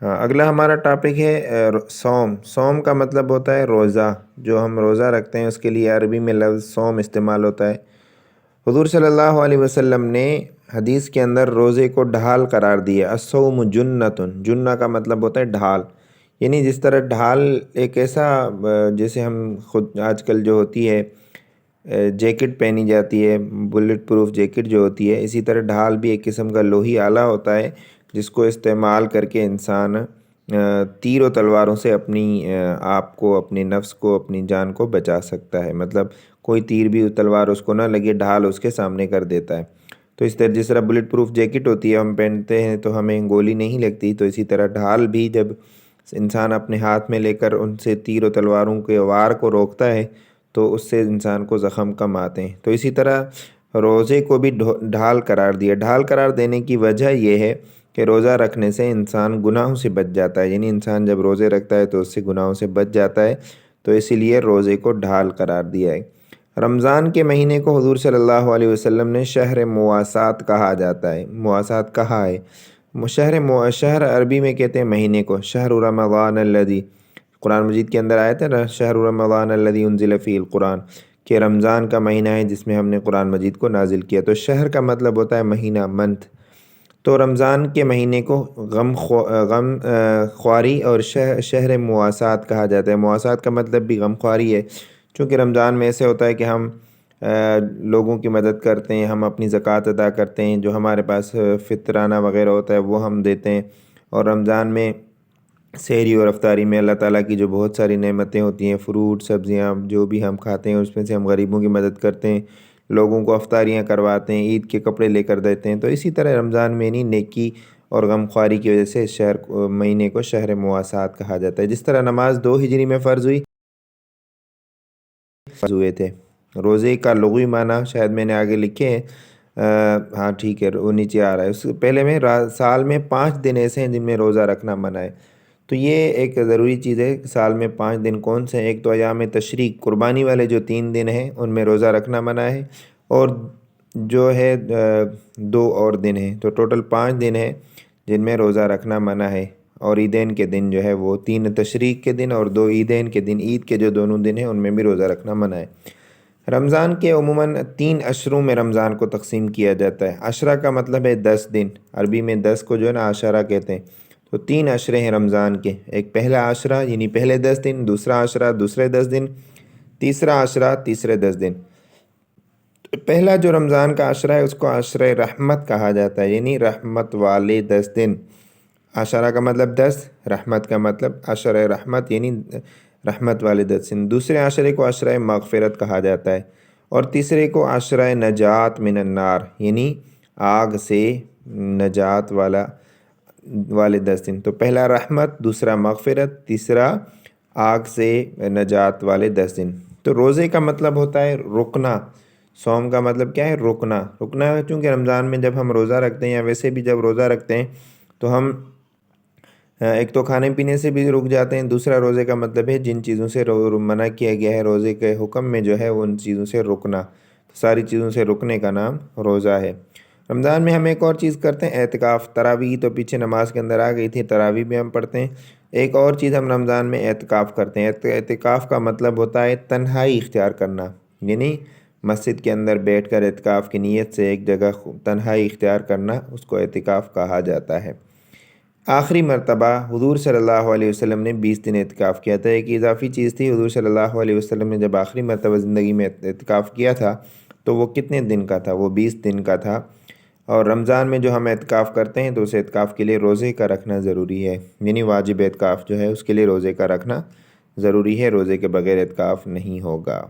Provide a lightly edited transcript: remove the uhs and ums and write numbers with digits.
ہاں، اگلا ہمارا ٹاپک ہے صوم۔ صوم کا مطلب ہوتا ہے روزہ، جو ہم روزہ رکھتے ہیں اس کے لیے عربی میں لفظ صوم استعمال ہوتا ہے۔ حضور صلی اللہ علیہ وسلم نے حدیث کے اندر روزے کو ڈھال قرار دیا۔ الصوم جنۃ، جنہ کا مطلب ہوتا ہے ڈھال، یعنی جس طرح ڈھال ایک ایسا جیسے ہم خود آج کل جو ہوتی ہے جیکٹ پہنی جاتی ہے، بلٹ پروف جیکٹ جو ہوتی ہے، اسی طرح ڈھال بھی ایک قسم کا لوہی آلہ ہوتا ہے جس کو استعمال کر کے انسان تیر و تلواروں سے اپنی آپ کو، اپنے نفس کو، اپنی جان کو بچا سکتا ہے۔ مطلب کوئی تیر بھی تلوار اس کو نہ لگے، ڈھال اس کے سامنے کر دیتا ہے۔ تو اس طرح جس طرح بلٹ پروف جیکٹ ہوتی ہے ہم پہنتے ہیں تو ہمیں گولی نہیں لگتی، تو اسی طرح ڈھال بھی جب انسان اپنے ہاتھ میں لے کر ان سے تیر و تلواروں کے وار کو روکتا ہے تو اس سے انسان کو زخم کم آتے ہیں۔ تو اسی طرح روزے کو بھی ڈھال قرار دیا۔ ڈھال قرار دینے کی وجہ یہ ہے کہ روزہ رکھنے سے انسان گناہوں سے بچ جاتا ہے، یعنی انسان جب روزے رکھتا ہے تو اس سے گناہوں سے بچ جاتا ہے، تو اسی لیے روزے کو ڈھال قرار دیا ہے۔ رمضان کے مہینے کو حضور صلی اللہ علیہ وسلم نے شہر مواسات کہا جاتا ہے۔ مواسات کہا ہے، شہر عربی میں کہتے ہیں مہینے کو، شہر رمضان الذی، قرآن مجید کے اندر آیا تھا نا، شہر رمضان الذی انزل فیہ القرآن، کہ رمضان کا مہینہ ہے جس میں ہم نے قرآن مجید کو نازل کیا۔ تو شہر کا مطلب ہوتا ہے مہینہ، منتھ۔ تو رمضان کے مہینے کو غم خواری اور شہر مواسات کہا جاتا ہے۔ مواسات کا مطلب بھی غم خواری ہے، چونکہ رمضان میں ایسے ہوتا ہے کہ ہم لوگوں کی مدد کرتے ہیں، ہم اپنی زکوٰۃ ادا کرتے ہیں، جو ہمارے پاس فطرانہ وغیرہ ہوتا ہے وہ ہم دیتے ہیں، اور رمضان میں سحری اور افطاری میں اللہ تعالیٰ کی جو بہت ساری نعمتیں ہوتی ہیں، فروٹ، سبزیاں، جو بھی ہم کھاتے ہیں اس میں سے ہم غریبوں کی مدد کرتے ہیں، لوگوں کو افطاریاں کرواتے ہیں، عید کے کپڑے لے کر دیتے ہیں۔ تو اسی طرح رمضان میں نہیں، نیکی اور غم خواری کی وجہ سے اس مہینے کو شہر مواسات کہا جاتا ہے۔ جس طرح نماز 2 ہجری میں فرض ہوئے تھے۔ روزے کا لغوی معنی شاید میں نے آگے لکھے ہیں، ہاں ٹھیک ہے، وہ نیچے آ رہا ہے۔ اس سے پہلے میں سال میں 5 دن ایسے ہیں جن میں روزہ رکھنا منع ہے۔ تو یہ ایک ضروری چیز ہے، سال میں 5 دن کون سے ہیں؟ ایک تو ایام تشریق، قربانی والے جو 3 دن ہیں ان میں روزہ رکھنا منع ہے، اور جو ہے 2 اور دن ہیں، تو ٹوٹل 5 دن ہیں جن میں روزہ رکھنا منع ہے، اور عیدین کے دن جو ہے وہ 3 تشریق کے دن اور 2 عیدین کے دن، عید کے جو دونوں دن ہیں ان میں بھی روزہ رکھنا منع ہے۔ رمضان کے عموماً 3 اشروں میں رمضان کو تقسیم کیا جاتا ہے۔ عشرہ کا مطلب ہے 10 دن، عربی میں 10 کو جو ہے نا عشرہ کہتے ہیں۔ تو 3 عشرے ہیں رمضان کے، ایک پہلا عشرہ یعنی پہلے 10 دن، دوسرا عشرہ دوسرے 10 دن، تیسرا عشرہ تیسرے 10 دن۔ پہلا جو رمضان کا عشرہ ہے اس کو عشرہ رحمت کہا جاتا ہے، یعنی رحمت والے 10 دن۔ عشرہ کا مطلب 10، رحمت کا مطلب عشرہ رحمت، یعنی رحمت والے 10 دن۔ دوسرے عشرے کو عشرہ مغفرت کہا جاتا ہے، اور تیسرے کو عشرہ نجات من النار، یعنی آگ سے نجات والے 10 دن۔ تو پہلا رحمت، دوسرا مغفرت، تیسرا آگ سے نجات والے 10 دن۔ تو روزے کا مطلب ہوتا ہے رکنا، صوم کا مطلب کیا ہے؟ رکنا۔ چونکہ رمضان میں جب ہم روزہ رکھتے ہیں یا ویسے بھی جب روزہ رکھتے ہیں تو ہم ایک تو کھانے پینے سے بھی رک جاتے ہیں، دوسرا روزے کا مطلب ہے جن چیزوں سے منع کیا گیا ہے روزے کے حکم میں جو ہے ان چیزوں سے رکنا، ساری چیزوں سے رکنے کا نام روزہ ہے۔ رمضان میں ہم ایک اور چیز کرتے ہیں، اعتکاف۔ تراویح تو پیچھے نماز کے اندر آ گئی تھی، تراویح بھی ہم پڑھتے ہیں۔ ایک اور چیز ہم رمضان میں اعتکاف کرتے ہیں۔ اعتکاف کا مطلب ہوتا ہے تنہائی اختیار کرنا، یعنی مسجد کے اندر بیٹھ کر اعتکاف کی نیت سے ایک جگہ تنہائی اختیار کرنا، اس کو اعتکاف کہا جاتا ہے۔ آخری مرتبہ حضور صلی اللہ علیہ وسلم نے 20 دن اعتکاف کیا تھا۔ ایک اضافی چیز تھی، حضور صلی اللہ علیہ وسلم نے جب آخری مرتبہ زندگی میں اعتکاف کیا تھا تو وہ کتنے دن کا تھا؟ وہ 20 دن کا تھا۔ اور رمضان میں جو ہم اعتکاف کرتے ہیں تو اس اعتکاف کے لیے روزے کا رکھنا ضروری ہے، یعنی واجب اعتکاف جو ہے اس کے لیے روزے کا رکھنا ضروری ہے، روزے کے بغیر اعتکاف نہیں ہوگا۔